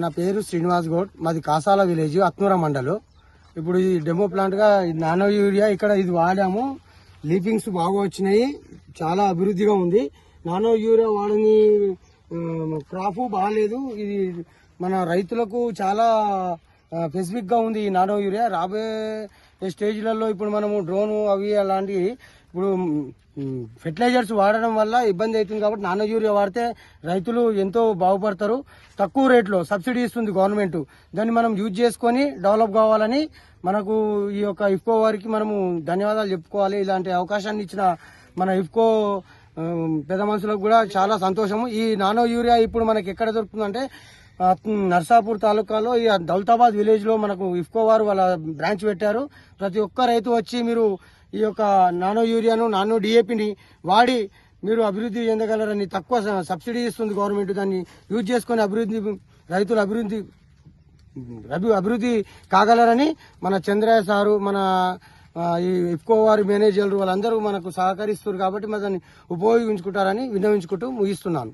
నా పేరు శ్రీనివాస్ గౌడ్, మాది కాసాల విలేజ్, అత్నూర మండలు. ఇప్పుడు ఈ డెమో ప్లాంట్గా నానో యూరియా ఇక్కడ ఇది వాడాము. లీపింగ్స్ బాగా వచ్చినాయి, చాలా అభివృద్ధిగా ఉంది. నానో యూరియా వాడని క్రాప్ బాగాలేదు. ఇది మన రైతులకు చాలా స్పెసిఫిక్ గా ఉంది ఈ నానో యూరియా. రాబోయే స్టేజ్లలో ఇప్పుడు మనము డ్రోన్ అవి అలాంటివి ఇప్పుడు ఫెర్టిలైజర్స్ వాడడం వల్ల ఇబ్బంది అవుతుంది. కాబట్టి నానో యూరియా వాడితే రైతులు ఎంతో బాగుపడతారు. తక్కువ రేట్లో సబ్సిడీ ఇస్తుంది గవర్నమెంట్. దాన్ని మనం యూజ్ చేసుకొని డెవలప్ కావాలని మనకు ఈ యొక్క ఇఫ్కో వారికి మనము ధన్యవాదాలు చెప్పుకోవాలి. ఇలాంటి అవకాశాన్ని ఇచ్చిన మన ఇఫ్కో పెద్ద మనుషులకు కూడా చాలా సంతోషము. ఈ నానో యూరియా ఇప్పుడు మనకి ఎక్కడ దొరుకుతుందంటే నర్సాపూర్ తాలూకాలో ఈ దౌలతాబాద్ విలేజ్ లో మనకు ఇఫ్కో వారు వాళ్ళ బ్రాంచ్ పెట్టారు. ప్రతి ఒక్క రైతు వచ్చి మీరు ఈ యొక్క నానో యూరియాను, నానో డిఏపిని వాడి మీరు అభివృద్ధి చెందగలరని, తక్కువ సబ్సిడీ ఇస్తుంది గవర్నమెంట్. దాన్ని యూజ్ చేసుకుని రైతులు అభివృద్ధి కాగలరని మన చంద్రయ్య సారు, మన ఈ ఇఫ్కో వారి మేనేజర్లు వాళ్ళందరూ మనకు సహకరిస్తున్నారు. కాబట్టి మరి దాన్ని ఉపయోగించుకుంటారని విన్నవించుకుంటూ ముగిస్తున్నాను.